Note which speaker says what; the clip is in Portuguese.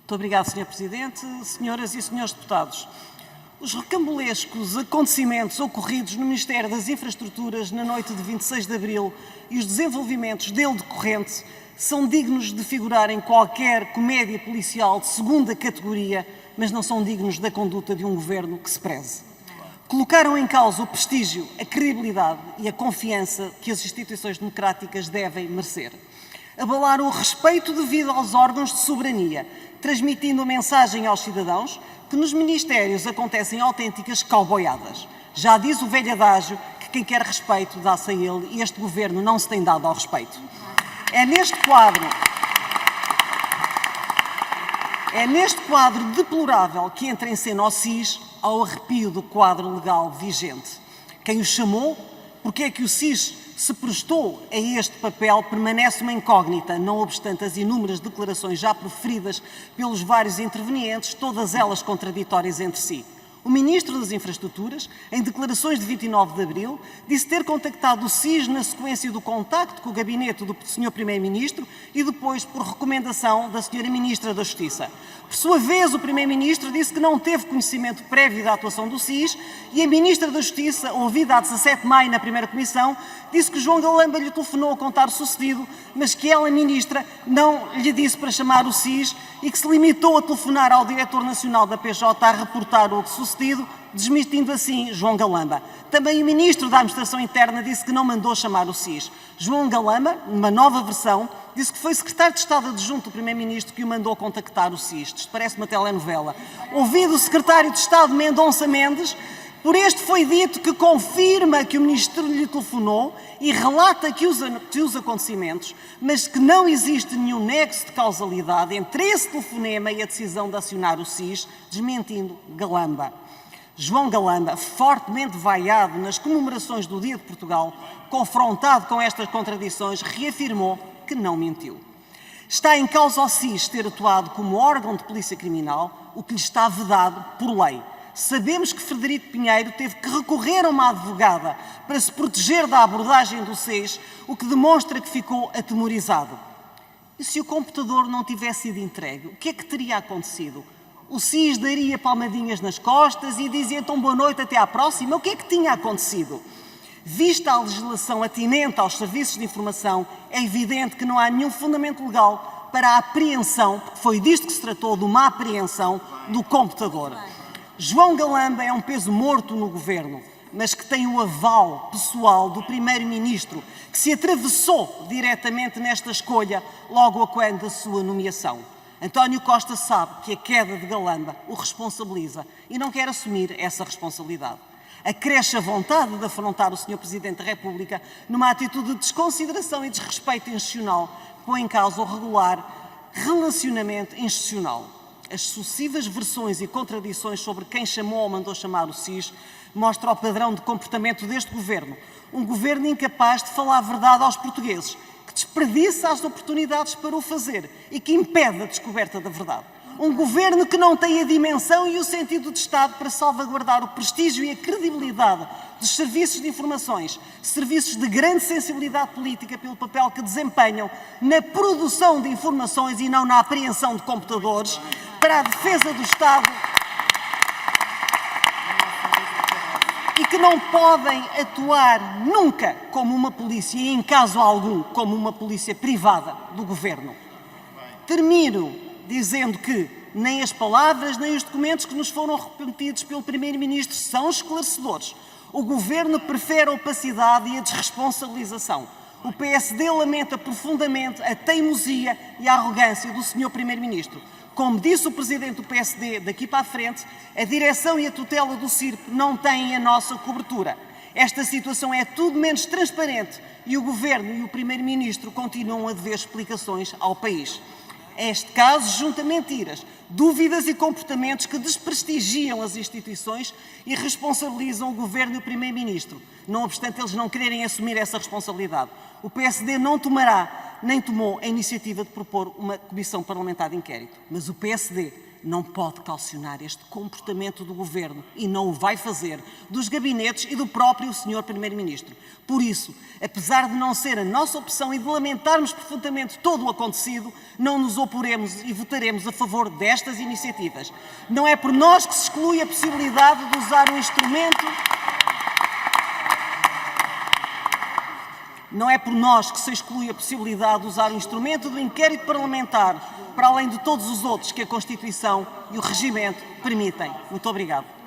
Speaker 1: Muito obrigado, Sr. Presidente. Senhoras e senhores deputados, os recambulescos acontecimentos ocorridos no Ministério das Infraestruturas na noite de 26 de abril e os desenvolvimentos dele decorrente são dignos de figurar em qualquer comédia policial de segunda categoria, mas não são dignos da conduta de um governo que se preze. Colocaram em causa o prestígio, a credibilidade e a confiança que as instituições democráticas devem merecer. Abalaram o respeito devido aos órgãos de soberania, transmitindo a mensagem aos cidadãos que nos ministérios acontecem autênticas cowboyadas. Já diz o velho adágio que quem quer respeito dá-se a ele e este governo não se tem dado ao respeito. É neste quadro deplorável que entra em cena o SIS ao arrepio do quadro legal vigente. Quem o chamou, porque é que o SIS se prestou a este papel, permanece uma incógnita, não obstante as inúmeras declarações já proferidas pelos vários intervenientes, todas elas contraditórias entre si. O Ministro das Infraestruturas, em declarações de 29 de abril, disse ter contactado o SIS na sequência do contacto com o gabinete do Sr. Primeiro-Ministro e depois por recomendação da Sra. Ministra da Justiça. Por sua vez, o Primeiro-Ministro disse que não teve conhecimento prévio da atuação do SIS e a Ministra da Justiça, ouvida a 17 de maio na primeira comissão, disse que João Galamba lhe telefonou a contar o sucedido, mas que ela, Ministra, não lhe disse para chamar o SIS e que se limitou a telefonar ao Diretor Nacional da PJ a reportar o sucedido, desmentindo assim João Galamba. Também o Ministro da Administração Interna disse que não mandou chamar o SIS. João Galamba, numa nova versão, disse que foi Secretário de Estado Adjunto do Primeiro-Ministro que o mandou contactar o SIS. Isto parece uma telenovela. Ouvido o Secretário de Estado Mendonça Mendes, por este foi dito que confirma que o Ministro lhe telefonou e relata que os acontecimentos, mas que não existe nenhum nexo de causalidade entre esse telefonema e a decisão de acionar o SIS, desmentindo Galamba. João Galamba, fortemente vaiado nas comemorações do Dia de Portugal, confrontado com estas contradições, reafirmou que não mentiu. Está em causa o SIS ter atuado como órgão de polícia criminal, o que lhe está vedado por lei. Sabemos que Frederico Pinheiro teve que recorrer a uma advogada para se proteger da abordagem do SIS, o que demonstra que ficou atemorizado. E se o computador não tivesse sido entregue, o que é que teria acontecido? O SIS daria palmadinhas nas costas e dizia então boa noite, até à próxima? O que é que tinha acontecido? Vista a legislação atinente aos serviços de informação, é evidente que não há nenhum fundamento legal para a apreensão, porque foi disto que se tratou, de uma apreensão do computador. João Galamba é um peso morto no governo, mas que tem o aval pessoal do Primeiro-Ministro, que se atravessou diretamente nesta escolha logo a quando da sua nomeação. António Costa sabe que a queda de Galamba o responsabiliza e não quer assumir essa responsabilidade. Acresce a vontade de afrontar o Sr. Presidente da República numa atitude de desconsideração e desrespeito institucional que põe em causa o regular relacionamento institucional. As sucessivas versões e contradições sobre quem chamou ou mandou chamar o SIS mostram o padrão de comportamento deste governo. Um governo incapaz de falar a verdade aos portugueses, que desperdiça as oportunidades para o fazer e que impede a descoberta da verdade. Um governo que não tem a dimensão e o sentido de Estado para salvaguardar o prestígio e a credibilidade dos serviços de informações, serviços de grande sensibilidade política pelo papel que desempenham na produção de informações e não na apreensão de computadores, para a defesa do Estado e que não podem atuar nunca como uma polícia e, em caso algum, como uma polícia privada do governo. Termino dizendo que nem as palavras nem os documentos que nos foram repetidos pelo Primeiro-Ministro são esclarecedores. O governo prefere a opacidade e a desresponsabilização. O PSD lamenta profundamente a teimosia e a arrogância do Sr. Primeiro-Ministro. Como disse o Presidente do PSD, daqui para a frente, a direção e a tutela do CIRP não têm a nossa cobertura. Esta situação é tudo menos transparente e o Governo e o Primeiro-Ministro continuam a dever explicações ao país. Este caso junta mentiras, dúvidas e comportamentos que desprestigiam as instituições e responsabilizam o Governo e o Primeiro-Ministro, não obstante eles não quererem assumir essa responsabilidade. O PSD não tomará, nem tomou a iniciativa de propor uma comissão parlamentar de inquérito, mas o PSD não pode calcionar este comportamento do Governo, e não o vai fazer, dos gabinetes e do próprio Sr. Primeiro-Ministro. Por isso, apesar de não ser a nossa opção e de lamentarmos profundamente todo o acontecido, não nos oporemos e votaremos a favor destas iniciativas. Não é por nós que se exclui a possibilidade de usar um instrumento... Não é por nós que se exclui a possibilidade de usar o instrumento do inquérito parlamentar, para além de todos os outros que a Constituição e o regimento permitem. Muito obrigado.